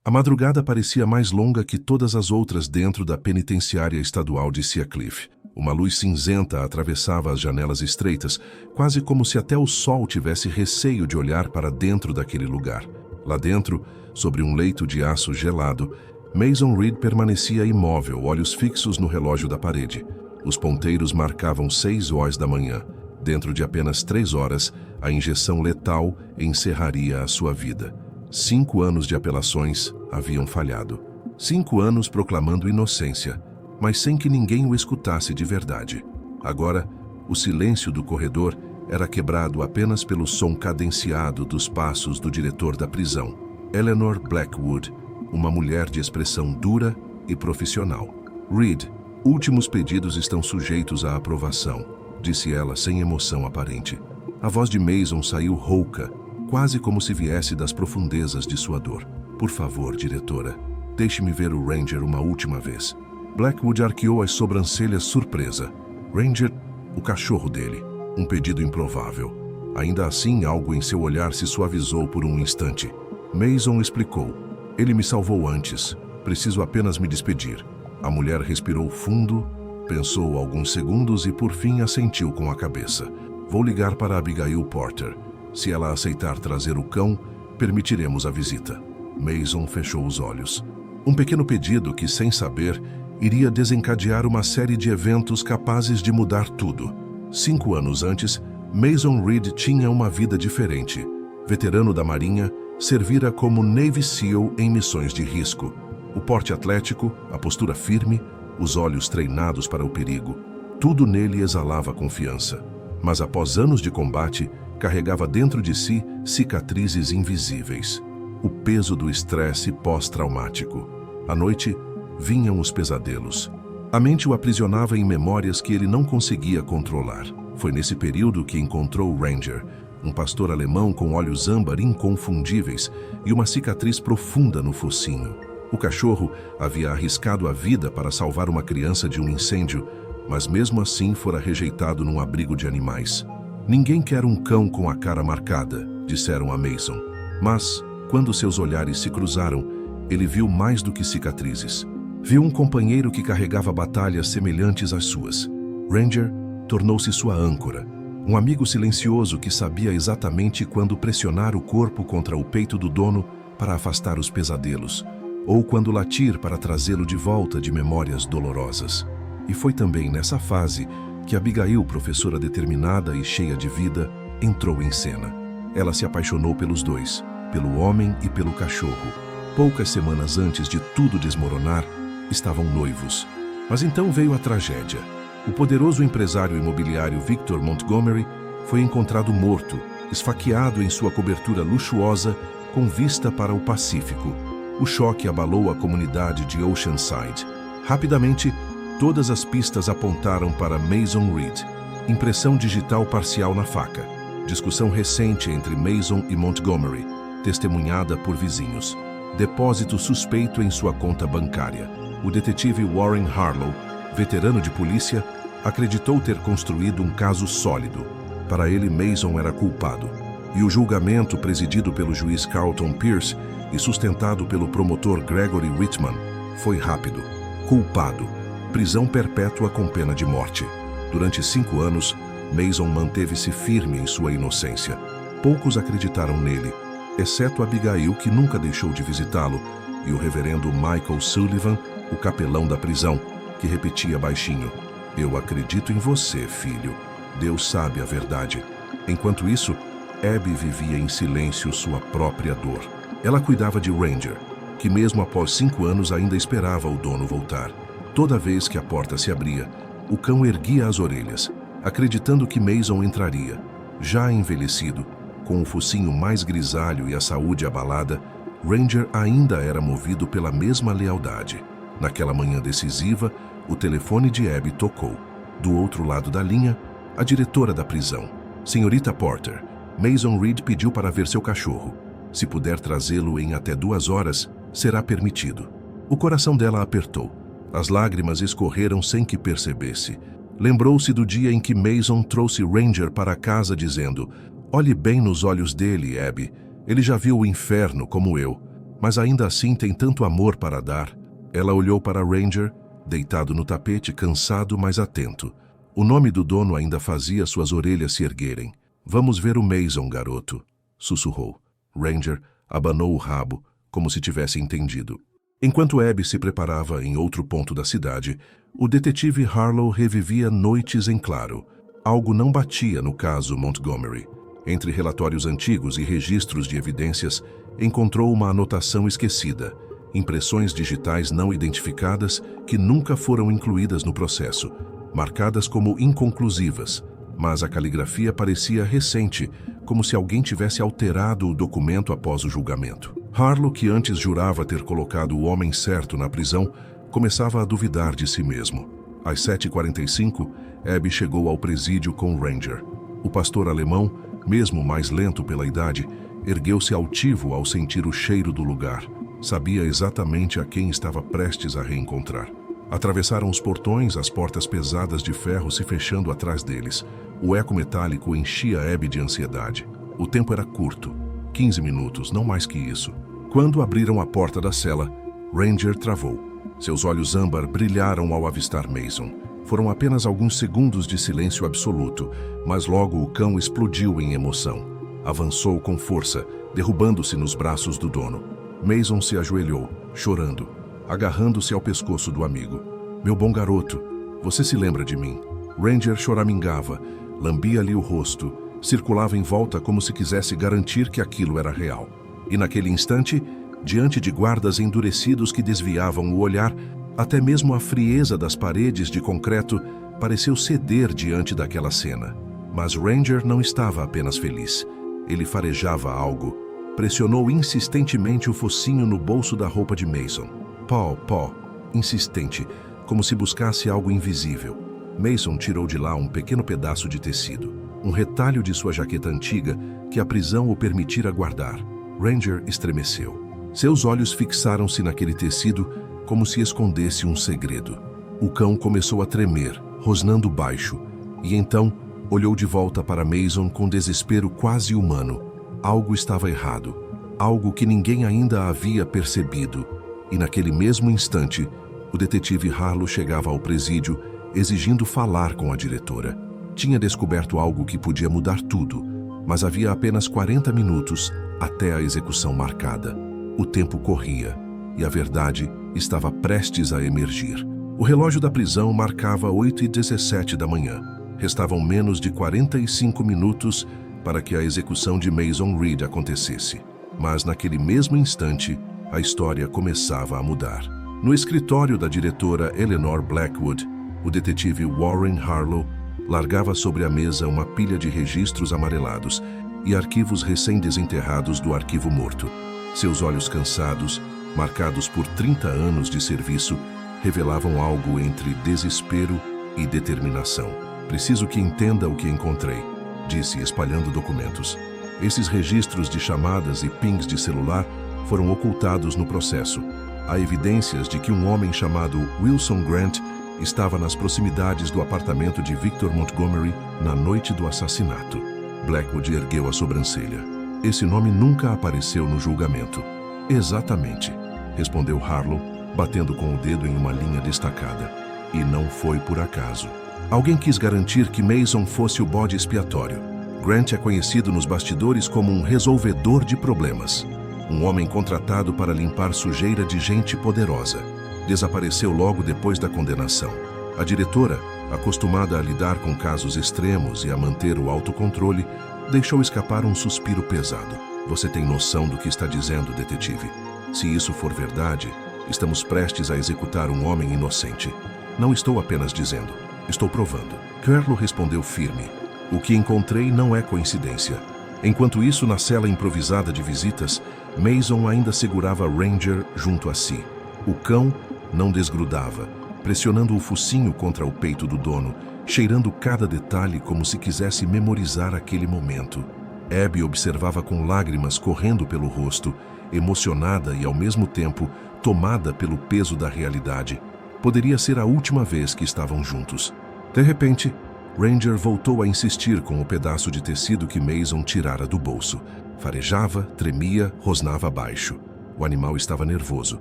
A madrugada parecia mais longa que todas as outras dentro da penitenciária estadual de Seacliff. Uma luz cinzenta atravessava as janelas estreitas, quase como se até o sol tivesse receio de olhar para dentro daquele lugar. Lá dentro, sobre um leito de aço gelado, Mason Reed permanecia imóvel, olhos fixos no relógio da parede. Os ponteiros marcavam 6 horas da manhã. Dentro de apenas 3 horas, a injeção letal encerraria a sua vida. 5 anos de apelações haviam falhado. 5 anos proclamando inocência, mas sem que ninguém o escutasse de verdade. Agora, o silêncio do corredor era quebrado apenas pelo som cadenciado dos passos do diretor da prisão, Eleanor Blackwood, uma mulher de expressão dura e profissional. "Reed, últimos pedidos estão sujeitos à aprovação", disse ela sem emoção aparente. A voz de Mason saiu rouca, quase como se viesse das profundezas de sua dor. "Por favor, diretora, deixe-me ver o Ranger uma última vez." Blackwood arqueou as sobrancelhas surpresa. Ranger, o cachorro dele. Um pedido improvável. Ainda assim, algo em seu olhar se suavizou por um instante. Mason explicou. "Ele me salvou antes. Preciso apenas me despedir." A mulher respirou fundo, pensou alguns segundos e por fim assentiu com a cabeça. "Vou ligar para Abigail Porter. Se ela aceitar trazer o cão, permitiremos a visita." Mason fechou os olhos. Um pequeno pedido que, sem saber, iria desencadear uma série de eventos capazes de mudar tudo. 5 anos antes, Mason Reed tinha uma vida diferente. Veterano da Marinha, servira como Navy SEAL em missões de risco. O porte atlético, a postura firme, os olhos treinados para o perigo. Tudo nele exalava confiança. Mas após anos de combate, carregava dentro de si cicatrizes invisíveis. O peso do estresse pós-traumático. À noite, vinham os pesadelos. A mente o aprisionava em memórias que ele não conseguia controlar. Foi nesse período que encontrou o Ranger, um pastor alemão com olhos âmbar inconfundíveis e uma cicatriz profunda no focinho. O cachorro havia arriscado a vida para salvar uma criança de um incêndio, mas mesmo assim fora rejeitado num abrigo de animais. "Ninguém quer um cão com a cara marcada", disseram a Mason. Mas, quando seus olhares se cruzaram, ele viu mais do que cicatrizes. Viu um companheiro que carregava batalhas semelhantes às suas. Ranger tornou-se sua âncora, um amigo silencioso que sabia exatamente quando pressionar o corpo contra o peito do dono para afastar os pesadelos, ou quando latir para trazê-lo de volta de memórias dolorosas. E foi também nessa fase que Abigail, professora determinada e cheia de vida, entrou em cena. Ela se apaixonou pelos dois, pelo homem e pelo cachorro. Poucas semanas antes de tudo desmoronar, estavam noivos. Mas então veio a tragédia. O poderoso empresário imobiliário Victor Montgomery foi encontrado morto, esfaqueado em sua cobertura luxuosa com vista para o Pacífico. O choque abalou a comunidade de Oceanside. Rapidamente, todas as pistas apontaram para Mason Reed. Impressão digital parcial na faca. Discussão recente entre Mason e Montgomery, testemunhada por vizinhos. Depósito suspeito em sua conta bancária. O detetive Warren Harlow, veterano de polícia, acreditou ter construído um caso sólido. Para ele, Mason era culpado. E o julgamento, presidido pelo juiz Carlton Pierce e sustentado pelo promotor Gregory Whitman, foi rápido. Culpado. Prisão perpétua com pena de morte. Durante 5 anos, Mason manteve-se firme em sua inocência. Poucos acreditaram nele, exceto Abigail, que nunca deixou de visitá-lo, e o reverendo Michael Sullivan, o capelão da prisão, que repetia baixinho: "Eu acredito em você, filho. Deus sabe a verdade." Enquanto isso, Abby vivia em silêncio sua própria dor. Ela cuidava de Ranger, que mesmo após 5 anos ainda esperava o dono voltar. Toda vez que a porta se abria, o cão erguia as orelhas, acreditando que Mason entraria. Já envelhecido, com o focinho mais grisalho e a saúde abalada, Ranger ainda era movido pela mesma lealdade. Naquela manhã decisiva, o telefone de Abby tocou. Do outro lado da linha, a diretora da prisão. "Senhorita Porter, Mason Reed pediu para ver seu cachorro. Se puder trazê-lo em até 2 horas, será permitido." O coração dela apertou. As lágrimas escorreram sem que percebesse. Lembrou-se do dia em que Mason trouxe Ranger para casa dizendo: "Olhe bem nos olhos dele, Abby. Ele já viu o inferno como eu." Mas ainda assim tem tanto amor para dar. Ela olhou para Ranger, deitado no tapete, cansado, mas atento. O nome do dono ainda fazia suas orelhas se erguerem. Vamos ver o Mason, garoto, sussurrou. Ranger abanou o rabo, como se tivesse entendido. Enquanto Abby se preparava em outro ponto da cidade, o detetive Harlow revivia noites em claro. Algo não batia no caso Montgomery. Entre relatórios antigos e registros de evidências, encontrou uma anotação esquecida, impressões digitais não identificadas que nunca foram incluídas no processo, marcadas como inconclusivas, mas a caligrafia parecia recente, como se alguém tivesse alterado o documento após o julgamento. Harlow, que antes jurava ter colocado o homem certo na prisão, começava a duvidar de si mesmo. Às 7h45, Abby chegou ao presídio com Ranger. O pastor alemão, mesmo mais lento pela idade, ergueu-se altivo ao sentir o cheiro do lugar. Sabia exatamente a quem estava prestes a reencontrar. Atravessaram os portões, as portas pesadas de ferro se fechando atrás deles. O eco metálico enchia Abby de ansiedade. O tempo era curto, 15 minutos, não mais que isso. Quando abriram a porta da cela, Ranger travou. Seus olhos âmbar brilharam ao avistar Mason. Foram apenas alguns segundos de silêncio absoluto, mas logo o cão explodiu em emoção. Avançou com força, derrubando-se nos braços do dono. Mason se ajoelhou, chorando, agarrando-se ao pescoço do amigo. Meu bom garoto, você se lembra de mim? Ranger choramingava, lambia-lhe o rosto, circulava em volta como se quisesse garantir que aquilo era real. E naquele instante, diante de guardas endurecidos que desviavam o olhar, até mesmo a frieza das paredes de concreto pareceu ceder diante daquela cena. Mas Ranger não estava apenas feliz. Ele farejava algo. Pressionou insistentemente o focinho no bolso da roupa de Mason. Pó, insistente, como se buscasse algo invisível. Mason tirou de lá um pequeno pedaço de tecido, um retalho de sua jaqueta antiga que a prisão o permitira guardar. Ranger estremeceu. Seus olhos fixaram-se naquele tecido como se escondesse um segredo. O cão começou a tremer, rosnando baixo, e então olhou de volta para Mason com desespero quase humano. Algo estava errado, algo que ninguém ainda havia percebido. E naquele mesmo instante, o detetive Harlow chegava ao presídio, exigindo falar com a diretora. Tinha descoberto algo que podia mudar tudo, mas havia apenas 40 minutos até a execução marcada. O tempo corria, e a verdade estava prestes a emergir. O relógio da prisão marcava 8h17 da manhã. Restavam menos de 45 minutos para que a execução de Mason Reed acontecesse. Mas naquele mesmo instante, a história começava a mudar. No escritório da diretora Eleanor Blackwood, o detetive Warren Harlow largava sobre a mesa uma pilha de registros amarelados e arquivos recém-desenterrados do arquivo morto. Seus olhos cansados, marcados por 30 anos de serviço, revelavam algo entre desespero e determinação. Preciso que entenda o que encontrei, disse, espalhando documentos. Esses registros de chamadas e pings de celular foram ocultados no processo. Há evidências de que um homem chamado Wilson Grant estava nas proximidades do apartamento de Victor Montgomery na noite do assassinato. Blackwood ergueu a sobrancelha. Esse nome nunca apareceu no julgamento. Exatamente, respondeu Harlow, batendo com o dedo em uma linha destacada. E não foi por acaso. Alguém quis garantir que Mason fosse o bode expiatório. Grant é conhecido nos bastidores como um resolvedor de problemas. Um homem contratado para limpar sujeira de gente poderosa. Desapareceu logo depois da condenação. A diretora, acostumada a lidar com casos extremos e a manter o autocontrole, deixou escapar um suspiro pesado. Você tem noção do que está dizendo, detetive? Se isso for verdade, estamos prestes a executar um homem inocente. Não estou apenas dizendo, estou provando. Harlow respondeu firme. O que encontrei não é coincidência. Enquanto isso, na cela improvisada de visitas, Mason ainda segurava Ranger junto a si. O cão não desgrudava, pressionando o focinho contra o peito do dono, cheirando cada detalhe como se quisesse memorizar aquele momento. Abby observava com lágrimas correndo pelo rosto, emocionada e, ao mesmo tempo, tomada pelo peso da realidade. Poderia ser a última vez que estavam juntos. De repente, Ranger voltou a insistir com o pedaço de tecido que Mason tirara do bolso. Farejava, tremia, rosnava baixo. O animal estava nervoso,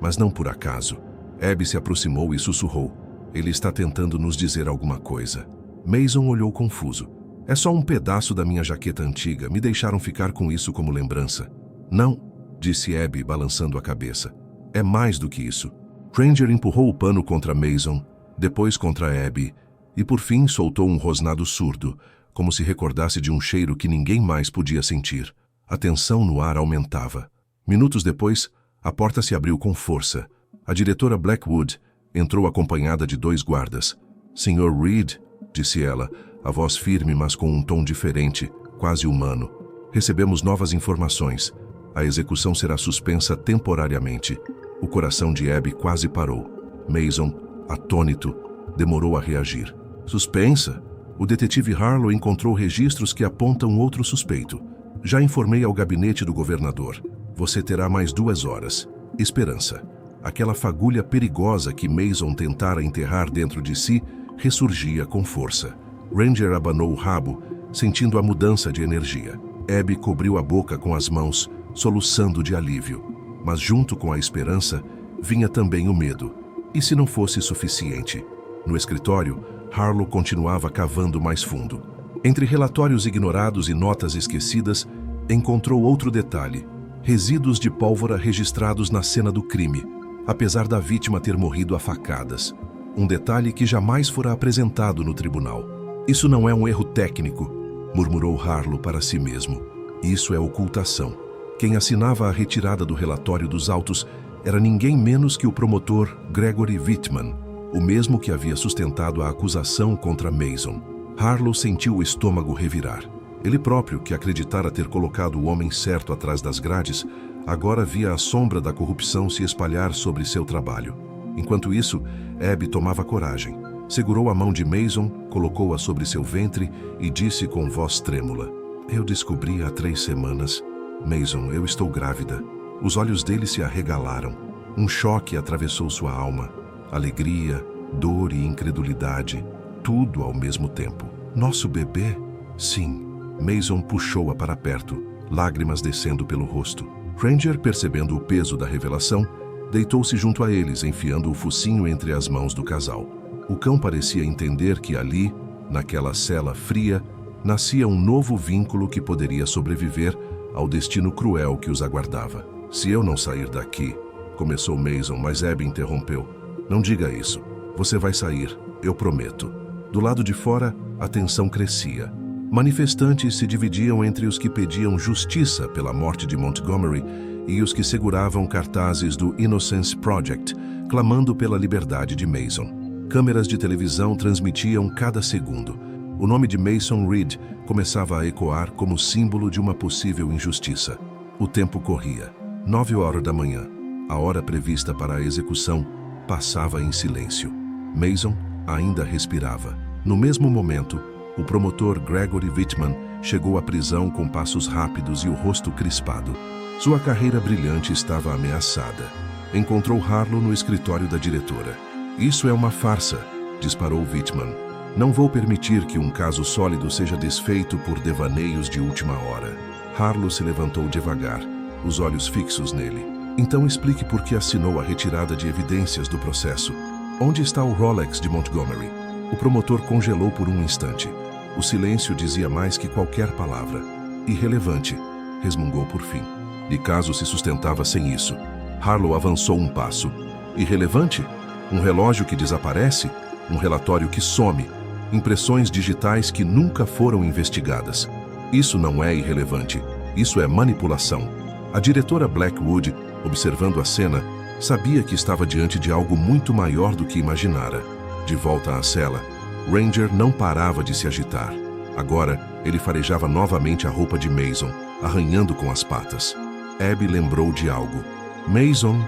mas não por acaso. Abby se aproximou e sussurrou. Ele está tentando nos dizer alguma coisa. Mason olhou confuso. É só um pedaço da minha jaqueta antiga. Me deixaram ficar com isso como lembrança. Não, disse Abby, balançando a cabeça. É mais do que isso. Ranger empurrou o pano contra Mason, depois contra Abby, e por fim soltou um rosnado surdo, como se recordasse de um cheiro que ninguém mais podia sentir. A tensão no ar aumentava. Minutos depois, a porta se abriu com força. A diretora Blackwood entrou acompanhada de 2 guardas. Sr. Reed, disse ela, a voz firme, mas com um tom diferente, quase humano. Recebemos novas informações. A execução será suspensa temporariamente. O coração de Abby quase parou. Mason, atônito, demorou a reagir. Suspensa? O detetive Harlow encontrou registros que apontam outro suspeito. Já informei ao gabinete do governador. Você terá mais 2 horas. Esperança. Aquela fagulha perigosa que Mason tentara enterrar dentro de si ressurgia com força. Ranger abanou o rabo, sentindo a mudança de energia. Abby cobriu a boca com as mãos, soluçando de alívio. Mas junto com a esperança, vinha também o medo. E se não fosse suficiente? No escritório, Harlow continuava cavando mais fundo. Entre relatórios ignorados e notas esquecidas, encontrou outro detalhe: resíduos de pólvora registrados na cena do crime, apesar da vítima ter morrido a facadas. Um detalhe que jamais fora apresentado no tribunal. Isso não é um erro técnico, murmurou Harlow para si mesmo. Isso é ocultação. Quem assinava a retirada do relatório dos autos era ninguém menos que o promotor Gregory Whitman, o mesmo que havia sustentado a acusação contra Mason. Harlow sentiu o estômago revirar. Ele próprio, que acreditara ter colocado o homem certo atrás das grades, agora via a sombra da corrupção se espalhar sobre seu trabalho. Enquanto isso, Abby tomava coragem. Segurou a mão de Mason, colocou-a sobre seu ventre e disse com voz trêmula: Eu descobri há 3 semanas. Mason, eu estou grávida. Os olhos dele se arregalaram. Um choque atravessou sua alma. Alegria, dor e incredulidade. Tudo ao mesmo tempo. Nosso bebê? Sim. Mason puxou-a para perto, lágrimas descendo pelo rosto. Ranger, percebendo o peso da revelação, deitou-se junto a eles, enfiando o focinho entre as mãos do casal. O cão parecia entender que ali, naquela cela fria, nascia um novo vínculo que poderia sobreviver ao destino cruel que os aguardava. Se eu não sair daqui, começou Mason, mas Abby interrompeu. Não diga isso. Você vai sair, eu prometo. Do lado de fora, a tensão crescia. Manifestantes se dividiam entre os que pediam justiça pela morte de Montgomery e os que seguravam cartazes do Innocence Project, clamando pela liberdade de Mason. Câmeras de televisão transmitiam cada segundo. O nome de Mason Reed começava a ecoar como símbolo de uma possível injustiça. O tempo corria. 9 horas da manhã. A hora prevista para a execução passava em silêncio. Mason ainda respirava. No mesmo momento, o promotor Gregory Whitman chegou à prisão com passos rápidos e o rosto crispado. Sua carreira brilhante estava ameaçada. Encontrou Harlow no escritório da diretora. Isso é uma farsa, disparou Whitman. Não vou permitir que um caso sólido seja desfeito por devaneios de última hora. Harlow se levantou devagar, os olhos fixos nele. Então explique por que assinou a retirada de evidências do processo. Onde está o Rolex de Montgomery? O promotor congelou por um instante. O silêncio dizia mais que qualquer palavra. Irrelevante, resmungou por fim. E caso se sustentava sem isso. Harlow avançou um passo. Irrelevante? Um relógio que desaparece? Um relatório que some? Impressões digitais que nunca foram investigadas. Isso não é irrelevante. Isso é manipulação. A diretora Blackwood, observando a cena, sabia que estava diante de algo muito maior do que imaginara. De volta à cela, Ranger não parava de se agitar. Agora, ele farejava novamente a roupa de Mason, arranhando com as patas. Abby lembrou de algo. Mason,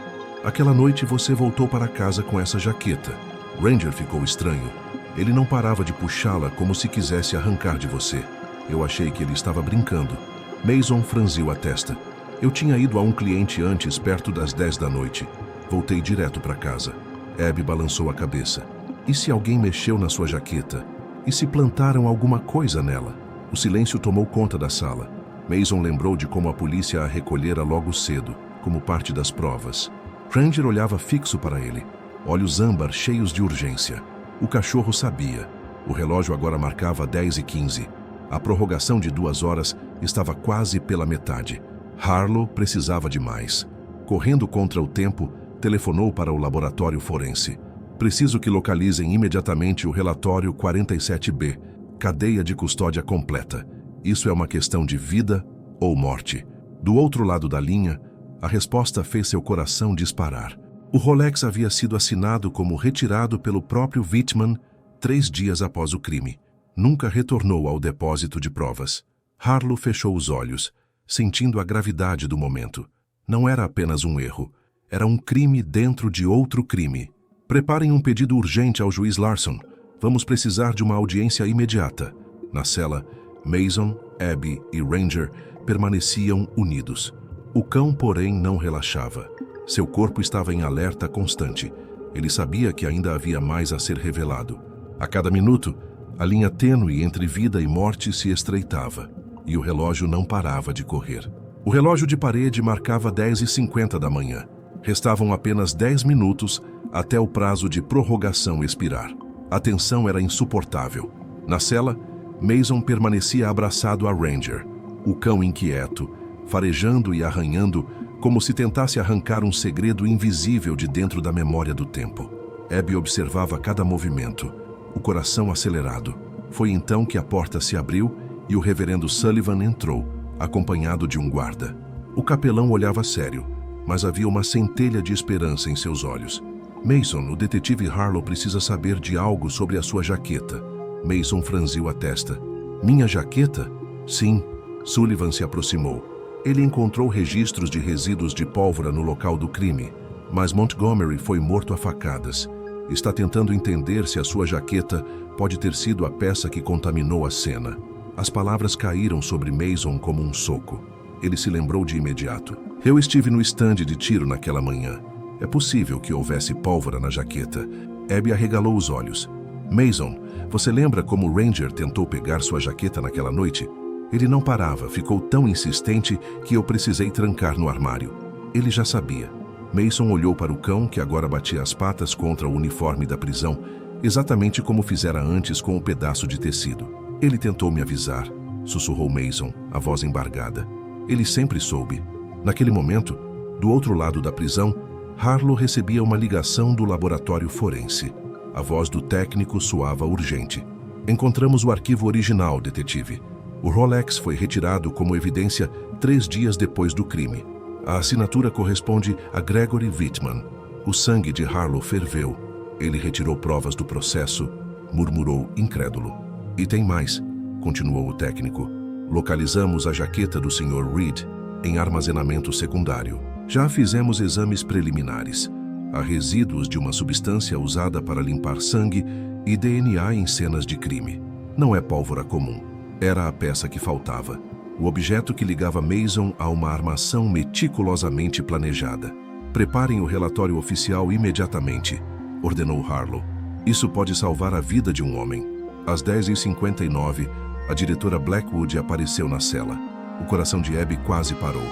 aquela noite você voltou para casa com essa jaqueta. Ranger ficou estranho. Ele não parava de puxá-la como se quisesse arrancar de você. Eu achei que ele estava brincando. Mason franziu a testa. Eu tinha ido a um cliente antes, perto das 10 da noite. Voltei direto para casa. Abby balançou a cabeça. E se alguém mexeu na sua jaqueta? E se plantaram alguma coisa nela? O silêncio tomou conta da sala. Mason lembrou de como a polícia a recolhera logo cedo. como parte das provas. Ranger olhava fixo para ele, olhos âmbar cheios de urgência. O cachorro sabia. O relógio agora marcava 10h15. A prorrogação de 2 horas estava quase pela metade. Harlow precisava de mais. Correndo contra o tempo, telefonou para o laboratório forense. Preciso que localizem imediatamente o relatório 47B, cadeia de custódia completa. Isso é uma questão de vida ou morte. Do outro lado da linha, a resposta fez seu coração disparar. O Rolex havia sido assinado como retirado pelo próprio Wittmann 3 dias após o crime. Nunca retornou ao depósito de provas. Harlow fechou os olhos, sentindo a gravidade do momento. Não era apenas um erro, era um crime dentro de outro crime. Preparem um pedido urgente ao juiz Larson. Vamos precisar de uma audiência imediata. Na cela, Mason, Abby e Ranger permaneciam unidos. O cão, porém, não relaxava. Seu corpo estava em alerta constante. Ele sabia que ainda havia mais a ser revelado. A cada minuto, a linha tênue entre vida e morte se estreitava, e o relógio não parava de correr. O relógio de parede marcava 10h50 da manhã. Restavam apenas 10 minutos até o prazo de prorrogação expirar. A tensão era insuportável. Na cela, Mason permanecia abraçado a Ranger, o cão inquieto, farejando e arranhando como se tentasse arrancar um segredo invisível de dentro da memória do tempo. Abby observava cada movimento, o coração acelerado. Foi então que a porta se abriu e o reverendo Sullivan entrou, acompanhado de um guarda. O capelão olhava sério, mas havia uma centelha de esperança em seus olhos. Mason, o detetive Harlow precisa saber de algo sobre a sua jaqueta. Mason franziu a testa. Minha jaqueta? Sim. Sullivan se aproximou. Ele encontrou registros de resíduos de pólvora no local do crime, mas Montgomery foi morto a facadas. Está tentando entender se a sua jaqueta pode ter sido a peça que contaminou a cena. As palavras caíram sobre Mason como um soco. Ele se lembrou de imediato. Eu estive no estande de tiro naquela manhã. É possível que houvesse pólvora na jaqueta. Abby arregalou os olhos. Mason, você lembra como Ranger tentou pegar sua jaqueta naquela noite? Ele não parava, ficou tão insistente que eu precisei trancar no armário. Ele já sabia. Mason olhou para o cão, que agora batia as patas contra o uniforme da prisão, exatamente como fizera antes com o pedaço de tecido. Ele tentou me avisar, sussurrou Mason, a voz embargada. Ele sempre soube. Naquele momento, do outro lado da prisão, Harlow recebia uma ligação do laboratório forense. A voz do técnico soava urgente. Encontramos o arquivo original, detetive. O Rolex foi retirado como evidência 3 dias depois do crime. A assinatura corresponde a Gregory Wittmann. O sangue de Harlow ferveu. Ele retirou provas do processo, murmurou incrédulo. E tem mais, continuou o técnico. Localizamos a jaqueta do Sr. Reed em armazenamento secundário. Já fizemos exames preliminares. Há resíduos de uma substância usada para limpar sangue e DNA em cenas de crime. Não é pólvora comum. Era a peça que faltava. O objeto que ligava Mason a uma armação meticulosamente planejada. Preparem o relatório oficial imediatamente, ordenou Harlow. Isso pode salvar a vida de um homem. Às 10h59, a diretora Blackwood apareceu na cela. O coração de Abby quase parou.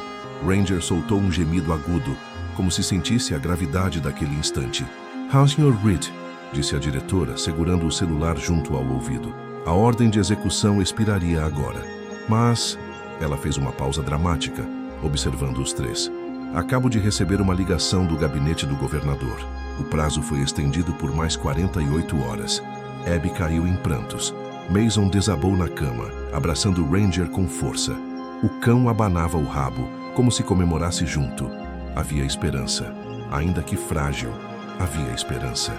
Ranger soltou um gemido agudo, como se sentisse a gravidade daquele instante. Sr. Reed, disse a diretora, segurando o celular junto ao ouvido. A ordem de execução expiraria agora. Mas... Ela fez uma pausa dramática, observando os 3. Acabo de receber uma ligação do gabinete do governador. O prazo foi estendido por mais 48 horas. Abby caiu em prantos. Mason desabou na cama, abraçando Ranger com força. O cão abanava o rabo, como se comemorasse junto. Havia esperança. Ainda que frágil, havia esperança.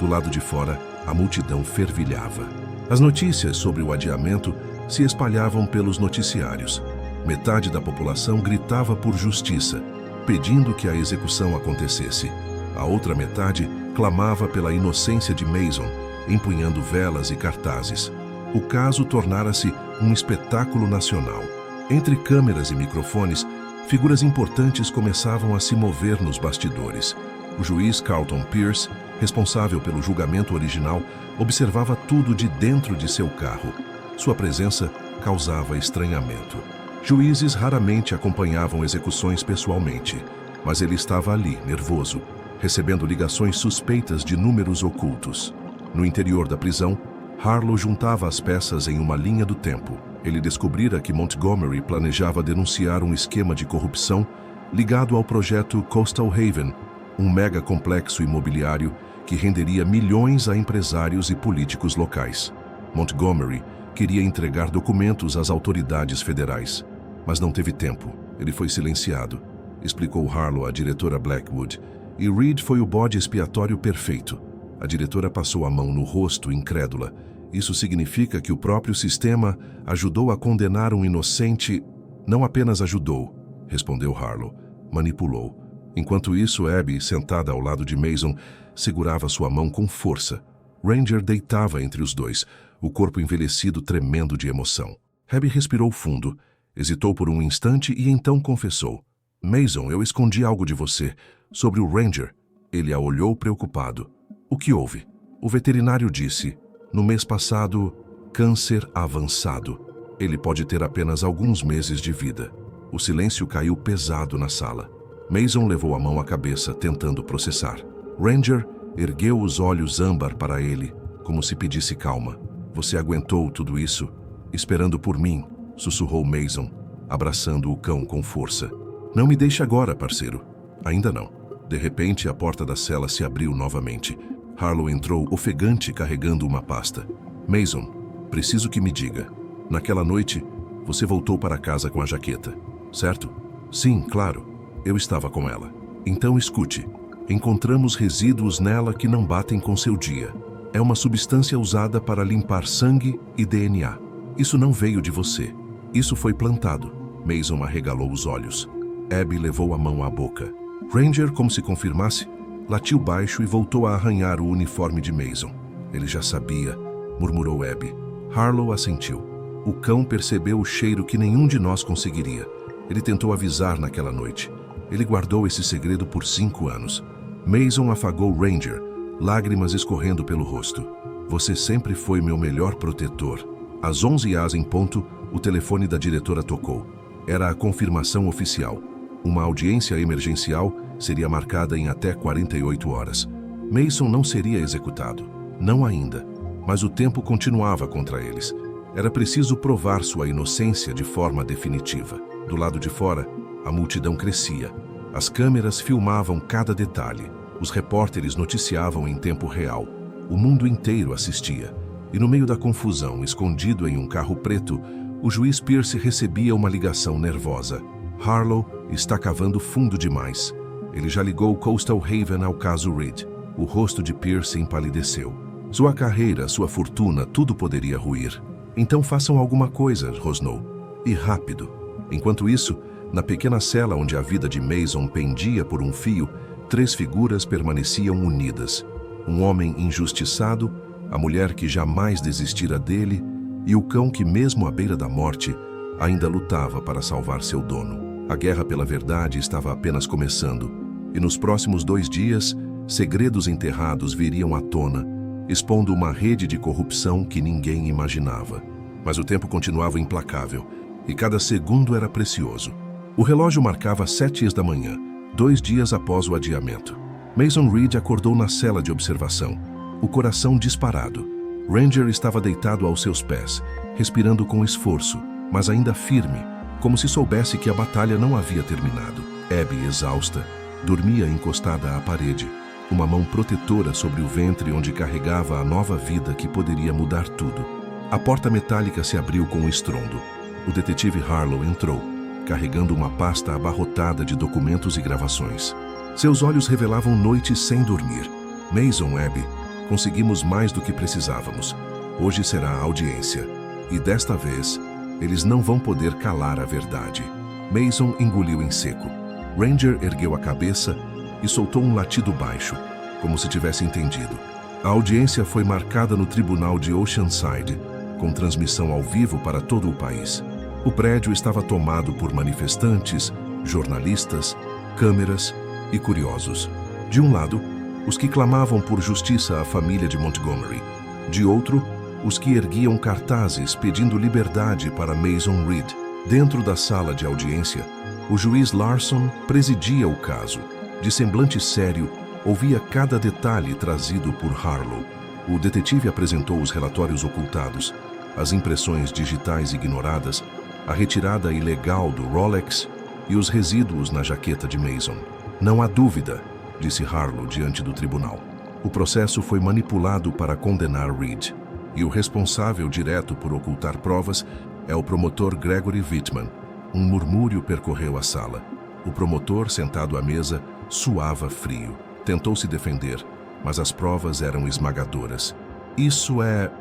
Do lado de fora, a multidão fervilhava. As notícias sobre o adiamento se espalhavam pelos noticiários. Metade da população gritava por justiça, pedindo que a execução acontecesse. A outra metade clamava pela inocência de Mason, empunhando velas e cartazes. O caso tornara-se um espetáculo nacional. Entre câmeras e microfones, figuras importantes começavam a se mover nos bastidores. O juiz Carlton Pierce, responsável pelo julgamento original, observava tudo de dentro de seu carro. Sua presença causava estranhamento. Juízes raramente acompanhavam execuções pessoalmente, mas ele estava ali, nervoso, recebendo ligações suspeitas de números ocultos. No interior da prisão, Harlow juntava as peças em uma linha do tempo. Ele descobrira que Montgomery planejava denunciar um esquema de corrupção ligado ao projeto Coastal Haven, um mega complexo imobiliário que renderia milhões a empresários e políticos locais. Montgomery queria entregar documentos às autoridades federais, mas não teve tempo. Ele foi silenciado, explicou Harlow à diretora Blackwood, e Reed foi o bode expiatório perfeito. A diretora passou a mão no rosto, incrédula. Isso significa que o próprio sistema ajudou a condenar um inocente... Não apenas ajudou, respondeu Harlow, manipulou. Enquanto isso, Abby, sentada ao lado de Mason, segurava sua mão com força. Ranger deitava entre os dois, o corpo envelhecido tremendo de emoção. Abby respirou fundo, hesitou por um instante e então confessou. Mason, eu escondi algo de você, sobre o Ranger. Ele a olhou preocupado. O que houve? O veterinário disse, no mês passado, câncer avançado. Ele pode ter apenas alguns meses de vida. O silêncio caiu pesado na sala. Mason levou a mão à cabeça, tentando processar. Ranger ergueu os olhos âmbar para ele, como se pedisse calma. Você aguentou tudo isso? Esperando por mim, sussurrou Mason, abraçando o cão com força. Não me deixe agora, parceiro. Ainda não. De repente, a porta da cela se abriu novamente. Harlow entrou ofegante carregando uma pasta. Mason, preciso que me diga. Naquela noite, você voltou para casa com a jaqueta, certo? Sim, claro. Eu estava com ela. Então escute. Encontramos resíduos nela que não batem com seu dia. É uma substância usada para limpar sangue e DNA. Isso não veio de você. Isso foi plantado. Mason arregalou os olhos. Abby levou a mão à boca. Ranger, como se confirmasse, latiu baixo e voltou a arranhar o uniforme de Mason. Ele já sabia, murmurou Abby. Harlow assentiu. O cão percebeu o cheiro que nenhum de nós conseguiria. Ele tentou avisar naquela noite. Ele guardou esse segredo por 5 anos. Mason afagou Ranger, lágrimas escorrendo pelo rosto. Você sempre foi meu melhor protetor. Às 11h em ponto, o telefone da diretora tocou. Era a confirmação oficial. Uma audiência emergencial seria marcada em até 48 horas. Mason não seria executado. Não ainda. Mas o tempo continuava contra eles. Era preciso provar sua inocência de forma definitiva. Do lado de fora, a multidão crescia. As câmeras filmavam cada detalhe. Os repórteres noticiavam em tempo real. O mundo inteiro assistia. E no meio da confusão, escondido em um carro preto, o juiz Pierce recebia uma ligação nervosa. Harlow está cavando fundo demais. Ele já ligou Coastal Haven ao caso Reed. O rosto de Pierce empalideceu. Sua carreira, sua fortuna, tudo poderia ruir. Então façam alguma coisa, rosnou. E rápido. Enquanto isso, na pequena cela onde a vida de Mason pendia por um fio, 3 figuras permaneciam unidas. Um homem injustiçado, a mulher que jamais desistira dele e o cão que, mesmo à beira da morte, ainda lutava para salvar seu dono. A guerra pela verdade estava apenas começando, e nos próximos 2 dias, segredos enterrados viriam à tona, expondo uma rede de corrupção que ninguém imaginava. Mas o tempo continuava implacável, e cada segundo era precioso. O relógio marcava 7h da manhã, 2 dias após o adiamento. Mason Reed acordou na cela de observação, o coração disparado. Ranger estava deitado aos seus pés, respirando com esforço, mas ainda firme, como se soubesse que a batalha não havia terminado. Abby, exausta, dormia encostada à parede, uma mão protetora sobre o ventre onde carregava a nova vida que poderia mudar tudo. A porta metálica se abriu com um estrondo. O detetive Harlow entrou, carregando uma pasta abarrotada de documentos e gravações. Seus olhos revelavam noites sem dormir. Mason, Abby, conseguimos mais do que precisávamos. Hoje será a audiência. E desta vez, eles não vão poder calar a verdade. Mason engoliu em seco. Ranger ergueu a cabeça e soltou um latido baixo, como se tivesse entendido. A audiência foi marcada no tribunal de Oceanside, com transmissão ao vivo para todo o país. O prédio estava tomado por manifestantes, jornalistas, câmeras e curiosos. De um lado, os que clamavam por justiça à família de Montgomery. De outro, os que erguiam cartazes pedindo liberdade para Mason Reed. Dentro da sala de audiência, O juiz Larson presidia o caso. De semblante sério, ouvia cada detalhe trazido por Harlow. O detetive apresentou os relatórios ocultados, as impressões digitais ignoradas, a retirada ilegal do Rolex e os resíduos na jaqueta de Mason. Não há dúvida, disse Harlow diante do tribunal. O processo foi manipulado para condenar Reed, e o responsável direto por ocultar provas é o promotor Gregory Whitman. Um murmúrio percorreu a sala. O promotor, sentado à mesa, suava frio. Tentou se defender, mas as provas eram esmagadoras. Isso é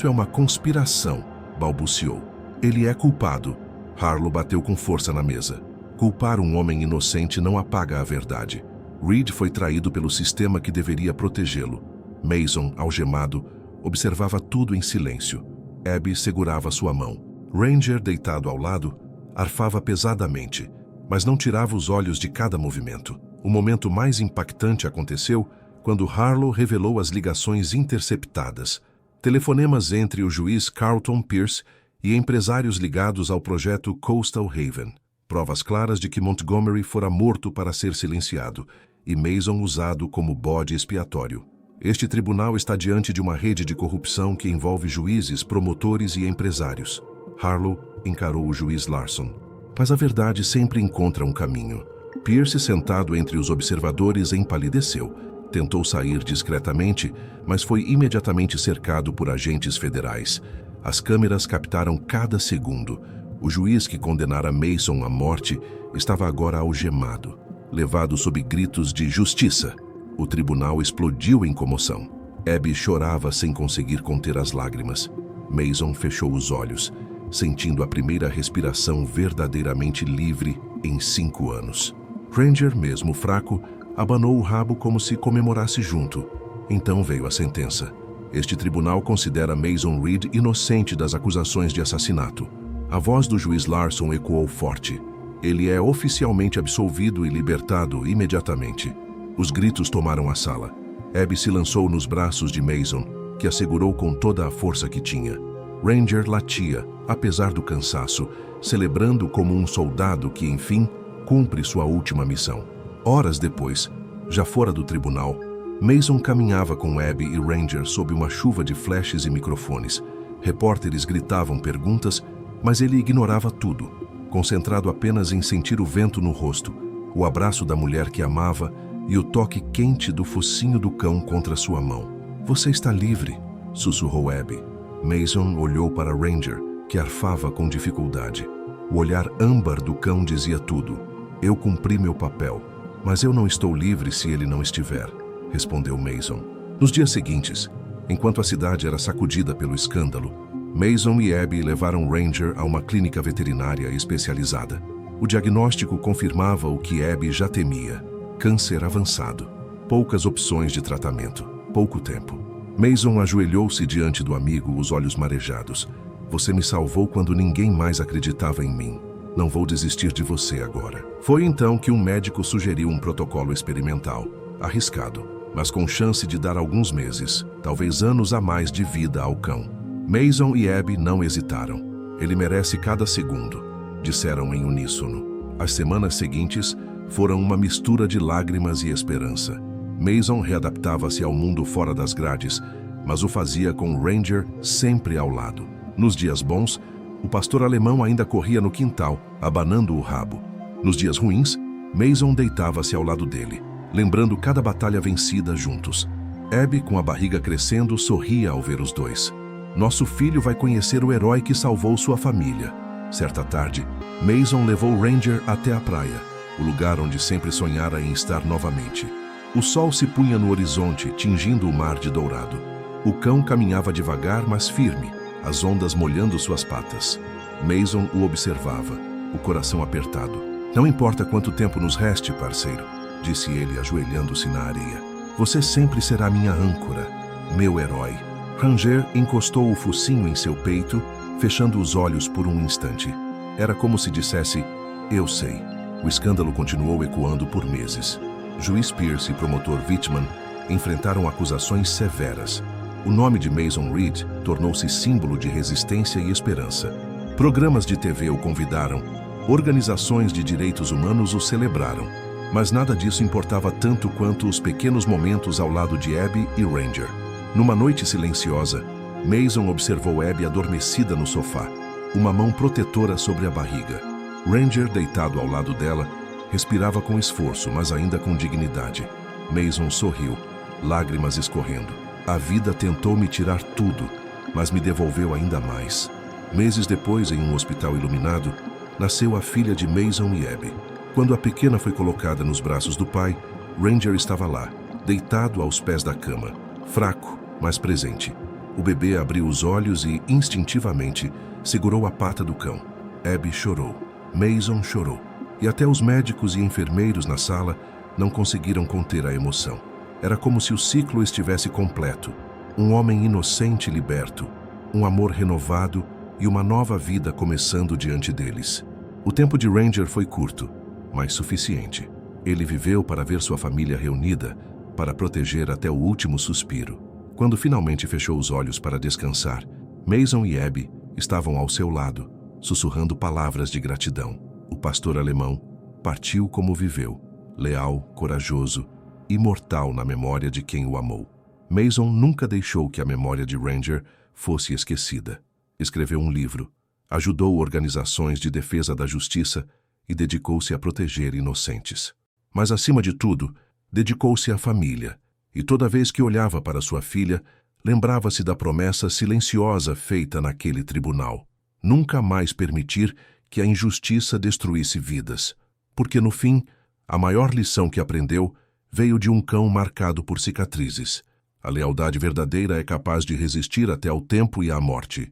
uma conspiração, balbuciou. Ele é culpado. Harlow bateu com força na mesa. Culpar um homem inocente não apaga a verdade. Reed foi traído pelo sistema que deveria protegê-lo. Mason, algemado, observava tudo em silêncio. Abby segurava sua mão. Ranger, deitado ao lado, arfava pesadamente, mas não tirava os olhos de cada movimento. O momento mais impactante aconteceu quando Harlow revelou as ligações interceptadas. Telefonemas entre o juiz Carlton Pierce e empresários ligados ao projeto Coastal Haven. Provas claras de que Montgomery fora morto para ser silenciado e Mason usado como bode expiatório. Este tribunal está diante de uma rede de corrupção que envolve juízes, promotores e empresários. Harlow encarou o juiz Larson. Mas a verdade sempre encontra um caminho. Pierce, sentado entre os observadores, empalideceu. Tentou sair discretamente, mas foi imediatamente cercado por agentes federais. As câmeras captaram cada segundo. O juiz que condenara Mason à morte estava agora algemado, levado sob gritos de justiça. O tribunal explodiu em comoção. Abby chorava sem conseguir conter as lágrimas. Mason fechou os olhos, sentindo a primeira respiração verdadeiramente livre em 5 anos. Ranger, mesmo fraco, abanou o rabo como se comemorasse junto. Então veio a sentença. Este tribunal considera Mason Reed inocente das acusações de assassinato. A voz do juiz Larson ecoou forte. Ele é oficialmente absolvido e libertado imediatamente. Os gritos tomaram a sala. Abby se lançou nos braços de Mason, que a segurou com toda a força que tinha. Ranger latia, apesar do cansaço, celebrando como um soldado que, enfim, cumpre sua última missão. Horas depois, já fora do tribunal, Mason caminhava com Abby e Ranger sob uma chuva de flashes e microfones. Repórteres gritavam perguntas, mas ele ignorava tudo, concentrado apenas em sentir o vento no rosto, o abraço da mulher que amava e o toque quente do focinho do cão contra sua mão. "Você está livre", sussurrou Abby. Mason olhou para Ranger, que arfava com dificuldade. O olhar âmbar do cão dizia tudo. "Eu cumpri meu papel, mas eu não estou livre se ele não estiver", respondeu Mason. Nos dias seguintes, enquanto a cidade era sacudida pelo escândalo, Mason e Abby levaram Ranger a uma clínica veterinária especializada. O diagnóstico confirmava o que Abby já temia: câncer avançado. Poucas opções de tratamento, pouco tempo. Mason ajoelhou-se diante do amigo, os olhos marejados. "Você me salvou quando ninguém mais acreditava em mim. Não vou desistir de você agora." Foi então que um médico sugeriu um protocolo experimental, arriscado, mas com chance de dar alguns meses, talvez anos a mais de vida ao cão. Mason e Abby não hesitaram. "Ele merece cada segundo", disseram em uníssono. As semanas seguintes foram uma mistura de lágrimas e esperança. Mason readaptava-se ao mundo fora das grades, mas o fazia com Ranger sempre ao lado. Nos dias bons, o pastor alemão ainda corria no quintal, abanando o rabo. Nos dias ruins, Mason deitava-se ao lado dele, lembrando cada batalha vencida juntos. Abby, com a barriga crescendo, sorria ao ver os dois. "Nosso filho vai conhecer o herói que salvou sua família." Certa tarde, Mason levou Ranger até a praia, o lugar onde sempre sonhara em estar novamente. O sol se punha no horizonte, tingindo o mar de dourado. O cão caminhava devagar, mas firme, as ondas molhando suas patas. Mason o observava, o coração apertado. "Não importa quanto tempo nos reste, parceiro", disse ele, ajoelhando-se na areia. "Você sempre será minha âncora, meu herói." Ranger encostou o focinho em seu peito, fechando os olhos por um instante. Era como se dissesse: "Eu sei." O escândalo continuou ecoando por meses. Juiz Pierce e promotor Whitman enfrentaram acusações severas. O nome de Mason Reed tornou-se símbolo de resistência e esperança. Programas de TV o convidaram, Organizações de direitos humanos o celebraram, mas nada disso importava tanto quanto os pequenos momentos ao lado de Abby e Ranger. Numa noite silenciosa, Mason observou Abby adormecida no sofá, uma mão protetora sobre a barriga. Ranger, deitado ao lado dela, respirava com esforço, mas ainda com dignidade. Mason sorriu, lágrimas escorrendo. A vida tentou me tirar tudo, mas me devolveu ainda mais. Meses depois, em um hospital iluminado, nasceu a filha de Mason e Abby. Quando a pequena foi colocada nos braços do pai, Ranger estava lá, deitado aos pés da cama, fraco, mas presente. O bebê abriu os olhos e, instintivamente, segurou a pata do cão. Abby chorou. Mason chorou. E até os médicos e enfermeiros na sala não conseguiram conter a emoção. Era como se o ciclo estivesse completo. Um homem inocente liberto, um amor renovado e uma nova vida começando diante deles. O tempo de Ranger foi curto, mas suficiente. Ele viveu para ver sua família reunida, para proteger até o último suspiro. Quando finalmente fechou os olhos para descansar, Mason e Abby estavam ao seu lado, sussurrando palavras de gratidão. O pastor alemão partiu como viveu, leal, corajoso, imortal na memória de quem o amou. Mason nunca deixou que a memória de Ranger fosse esquecida. Escreveu um livro, ajudou organizações de defesa da justiça e dedicou-se a proteger inocentes. Mas, acima de tudo, dedicou-se à família, e toda vez que olhava para sua filha, lembrava-se da promessa silenciosa feita naquele tribunal. Nunca mais permitir que a injustiça destruísse vidas, porque no fim, a maior lição que aprendeu veio de um cão marcado por cicatrizes. A lealdade verdadeira é capaz de resistir até ao tempo e à morte,